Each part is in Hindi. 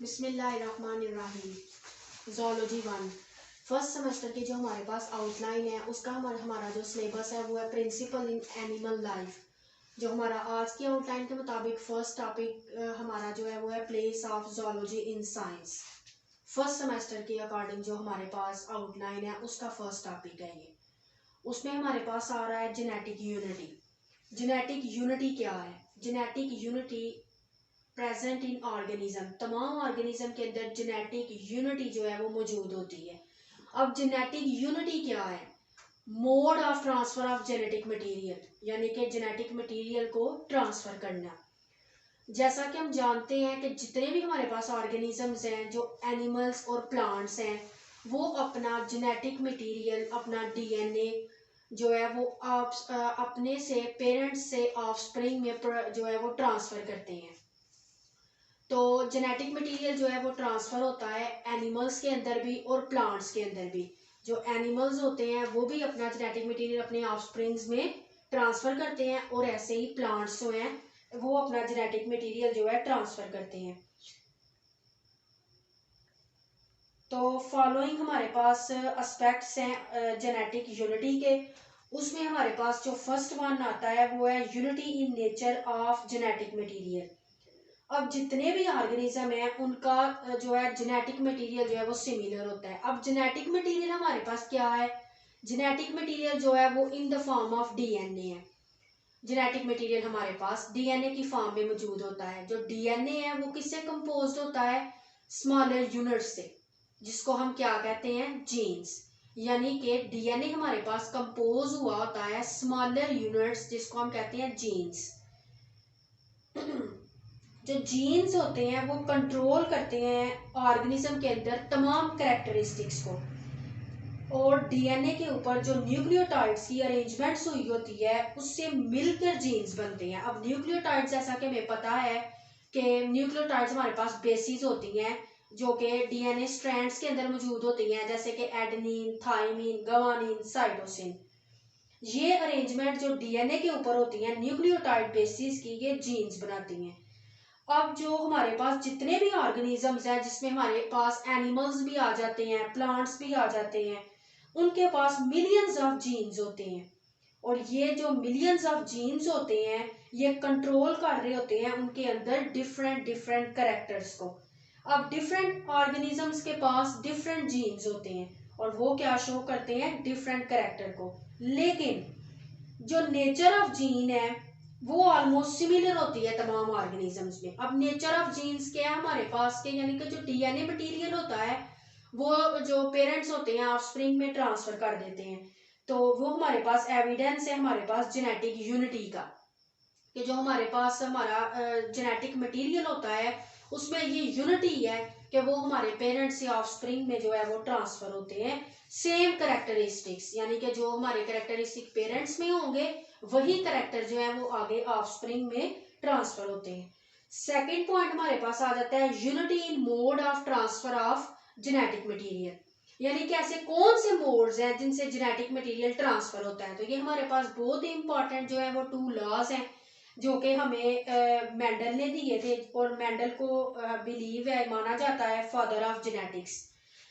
बिस्मिल्लाहिर्रहमानिर्रहीम। ज़ूलॉजी 1 फर्स्ट सेमेस्टर की जो हमारे पास आउटलाइन है उसका हमारा जो सिलेबस है वो है प्रिंसिपल इन एनिमल लाइफ। जो हमारा आज की आउटलाइन के मुताबिक फर्स्ट टॉपिक हमारा जो है वो है place of zoology in science. First semester के अकॉर्डिंग जो हमारे पास आउटलाइन है उसका फर्स्ट टॉपिक है ये। उसमें हमारे पास आ रहा है जेनेटिक यूनिटी। जेनेटिक यूनिटी क्या है? Genetic unity present in organism, तमाम ऑर्गेनिज्म के अंदर जेनेटिक यूनिटी जो है वो मौजूद होती है। अब जेनेटिक यूनिटी क्या है? Mode of transfer of genetic material, यानी कि जेनेटिक मटेरियल को ट्रांसफर करना। जैसा कि हम जानते हैं कि जितने भी हमारे पास ऑर्गेनिजम्स हैं, जो एनिमल्स और प्लांट्स हैं, वो अपना जेनेटिक मटेरियल, अपना डीएनए जो है वो अपने से पेरेंट्स से ऑफस्प्रिंग में जो है वो ट्रांसफर करते हैं। तो जेनेटिक मटेरियल जो है वो ट्रांसफर होता है एनिमल्स के अंदर भी और प्लांट्स के अंदर भी। जो एनिमल्स होते हैं वो भी अपना जेनेटिक मटेरियल अपने ऑफस्प्रिंग्स में ट्रांसफर करते हैं, और ऐसे ही प्लांट्स जो हैं वो अपना जेनेटिक मटेरियल जो है ट्रांसफर करते हैं। तो फॉलोइंग हमारे पास एस्पेक्ट्स हैं जेनेटिक यूनिटी के। उसमें हमारे पास जो फर्स्ट वन आता है वो है unity in nature of genetic material. अब जितने भी ऑर्गेनिज्म है उनका जो है जेनेटिक मटेरियल जो है वो सिमिलर होता है। अब जेनेटिक मटेरियल हमारे पास क्या है? जेनेटिक मटेरियल जो है वो in the form of DNA है। जेनेटिक मटेरियल हमारे पास डीएनए की फॉर्म में मौजूद होता है। जो डीएनए है वो किससे कंपोज्ड होता है? स्मॉलर यूनिट से, जिसको हम क्या कहते हैं? जीन्स। यानी कि डीएनए हमारे पास कंपोज हुआ होता है स्मॉलर यूनिट्स, जिसको हम कहते हैं जीन्स। जो जीन्स होते हैं वो कंट्रोल करते हैं ऑर्गेनिज्म के अंदर तमाम कैरेक्टरिस्टिक्स को, और डीएनए के ऊपर जो न्यूक्लियोटाइड्स की अरेंजमेंट्स हुई होती है उससे मिलकर जीन्स बनते हैं। अब न्यूक्लियोटाइड्स, जैसा कि हमें पता है कि न्यूक्लियोटाइड्स हमारे पास बेसिस होती हैं जो कि डीएनए स्ट्रैंड्स के अंदर मौजूद होती हैं, जैसे कि एडेनिन, थाइमिन, गवानिन, साइटोसिन। ये अरेंजमेंट जो डीएनए के ऊपर होती हैं न्यूक्लियोटाइड बेसिस की, ये जीन्स बनाती हैं। अब जो हमारे पास जितने भी ऑर्गेनिजम्स हैं, जिसमें हमारे पास एनिमल्स भी आ जाते हैं, प्लांट्स भी आ जाते हैं, उनके पास मिलियंस ऑफ जीन्स होते हैं, और ये जो मिलियंस ऑफ जीन्स होते हैं ये कंट्रोल कर रहे होते हैं उनके अंदर डिफरेंट डिफरेंट कैरेक्टर्स को। अब डिफरेंट ऑर्गेनिजम्स के पास डिफरेंट जीन्स होते हैं और वो क्या शो करते हैं? डिफरेंट कैरेक्टर को। लेकिन जो नेचर ऑफ जीन है वो ऑलमोस्ट सिमिलर होती है तमाम ऑर्गेनिजम्स में। अब नेचर ऑफ जीन्स क्या है हमारे पास के, यानी कि जो डीएनए मटेरियल होता है वो जो पेरेंट्स होते हैं ऑफस्प्रिंग में ट्रांसफर कर देते हैं। तो वो हमारे पास एविडेंस है हमारे पास जेनेटिक यूनिटी का, कि जो हमारे पास हमारा जेनेटिक मटेरियल होता है उसमें ये यूनिटी है कि वो हमारे पेरेंट्स से ऑफस्प्रिंग में जो है वो ट्रांसफर होते हैं सेम करेक्टरिस्टिक्स, यानी कि जो हमारे करेक्टरिस्टिक पेरेंट्स में होंगे वही करेक्टर जो है वो आगे ऑफस्प्रिंग में ट्रांसफर होते हैं। सेकंड पॉइंट हमारे पास आ जाता है unity in mode of transfer of genetic material, यानी कि ऐसे कौन से मोड्स हैं जिनसे जेनेटिक मटेरियल ट्रांसफर होता है। तो ये हमारे पास बहुत ही इंपॉर्टेंट जो है वो 2 लॉज हैं जो कि हमें मेंडल ने दिए थे, और मेंडल को बिलीव है, माना जाता है फादर ऑफ जेनेटिक्स।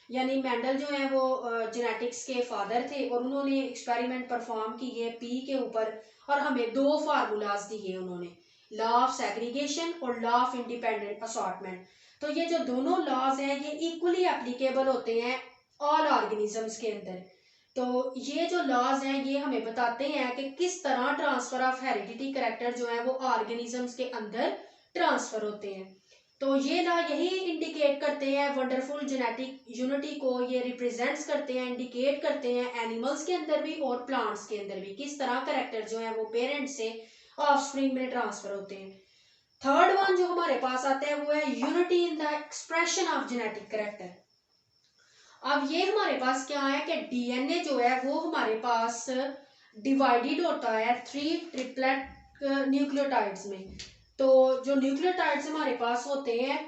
यानी मेंडल जो है वो जेनेटिक्स के फादर थे, और उन्होंने एक्सपेरिमेंट परफॉर्म किए पी के ऊपर, और हमें 2 फार्मूलाज दिए उन्होंने, लॉ ऑफ सेग्रीगेशन और लॉ ऑफ इंडिपेंडेंट असॉर्टमेंट। तो ये जो दोनों लॉज हैं ये इक्वली एप्लीकेबल होते हैं ऑल ऑर्गेनिजम्स के अंदर। तो ये जो लॉज हैं ये हमें बताते हैं कि किस तरह ट्रांसफर ऑफ हेरिडिटी कैरेक्टर जो है वो ऑर्गेनिजम्स के अंदर ट्रांसफर होते हैं। तो ये लॉ यही इंडिकेट करते हैं वंडरफुल जेनेटिक यूनिटी को, ये रिप्रेजेंट्स करते हैं, इंडिकेट करते हैं एनिमल्स के अंदर भी और प्लांट्स के अंदर भी किस तरह कैरेक्टर जो है वो पेरेंट्स से ऑफस्प्रिंग में ट्रांसफर होते हैं। थर्ड वन जो हमारे पास आता है वो है unity in the expression of genetic character. अब ये हमारे पास क्या है कि डीएनए जो है वो हमारे पास डिवाइडेड होता है 3 ट्रिपलेट न्यूक्लियोटाइड्स में। तो जो न्यूक्लियोटाइड्स हमारे पास होते हैं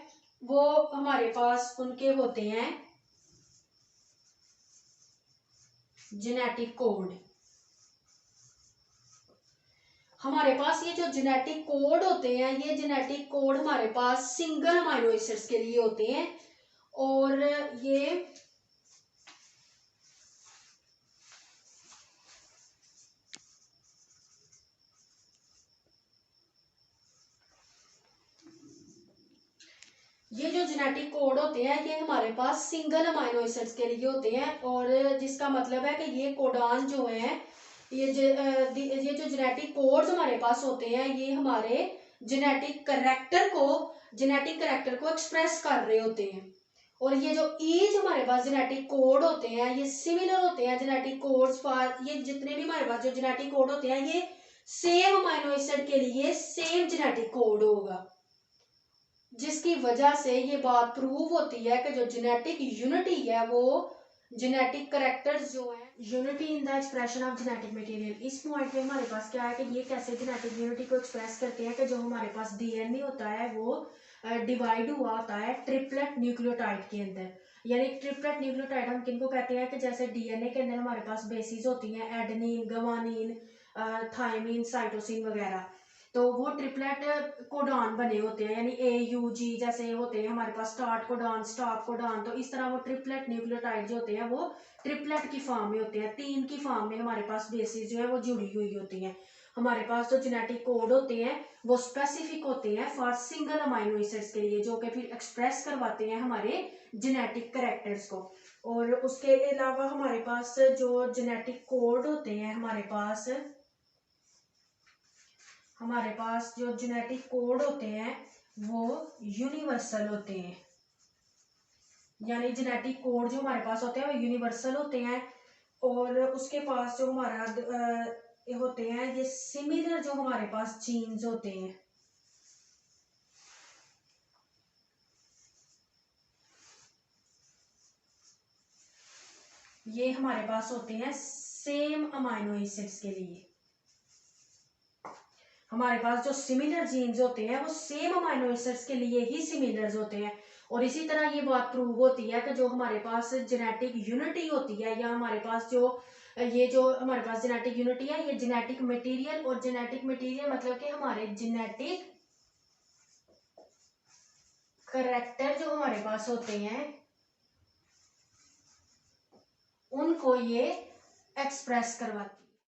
वो हमारे पास उनके होते हैं जेनेटिक कोड। हमारे पास ये जो जेनेटिक कोड होते हैं, ये जेनेटिक कोड हमारे पास सिंगल अमाइनो एसिड्स के लिए होते हैं। और ये जो जेनेटिक कोड होते हैं ये हमारे पास सिंगल अमाइनो एसिड्स के लिए होते हैं, और जिसका मतलब है कि ये कोडान जो है, ये जो जेनेटिक कोड्स हमारे पास होते हैं ये हमारे जेनेटिक करेक्टर को एक्सप्रेस कर रहे होते हैं। और ये जो ईच हमारे पास जेनेटिक कोड होते हैं ये सिमिलर होते हैं जेनेटिक कोड्स फॉर, ये जितने भी हमारे पास जो जेनेटिक कोड होते हैं ये सेम अमाइनो एसिड के लिए सेम जेनेटिक कोड होगा, जिसकी वजह से ये बात प्रूव होती है कि जो जेनेटिक यूनिटी है वो जेनेटिक करेक्टर्स जो है, unity in the expression of genetic material. इस पॉइंट पे हमारे पास क्या है कि ये कैसे जेनेटिक यूनिटी को एक्सप्रेस करते हैं कि जो हमारे पास डीएनए होता है वो डिवाइड हुआ होता है ट्रिपलेट न्यूक्लियोटाइड के अंदर। यानी ट्रिपलेट न्यूक्लियोटाइड हम किनको कहते हैं कि जैसे डीएनए के अंदर हमारे पास बेसिस होती हैं एडेनिन, गवानीन, थायमिन, साइटोसिन वगैरह, तो वो ट्रिपलेट कोडान बने होते हैं, यानी AUG जैसे होते हैं हमारे पास स्टार्ट कोडान, स्टॉप कोडान। तो इस तरह वो ट्रिपलेट न्यूक्लियोटाइड जो होते हैं वो ट्रिपलेट की फॉर्म में होते हैं, 3 की फॉर्म में हमारे पास बेसिस जो है वो जुड़ी हुई होती हैं। हमारे पास जो जेनेटिक कोड होते हैं वो स्पेसिफिक होते हैं फॉर सिंगल अमाइनो एसिड्स के लिए, जो कि फिर एक्सप्रेस करवाते हैं हमारे जेनेटिक करेक्टर्स को। और उसके अलावा हमारे पास जो जेनेटिक कोड होते हैं हमारे पास जो जेनेटिक कोड होते हैं वो यूनिवर्सल होते हैं, यानी जेनेटिक कोड जो हमारे पास होते हैं वो यूनिवर्सल होते हैं। और उसके पास जो हमारा होते हैं ये सिमिलर जो हमारे पास जीन्स होते हैं, ये हमारे पास होते हैं सेम अमाइनो एसिड्स के लिए। हमारे पास जो सिमिलर जीन्स होते हैं वो सेम अमाइनो एसिड्स के लिए ही सिमिलर होते हैं। और इसी तरह ये बात प्रूव होती है कि जो हमारे पास जेनेटिक यूनिटी होती है, या हमारे पास जो हमारे पास जेनेटिक यूनिटी है ये जेनेटिक मटेरियल, और जेनेटिक मटेरियल मतलब कि हमारे जेनेटिक करेक्टर जो हमारे पास होते हैं उनको ये एक्सप्रेस करवाती है।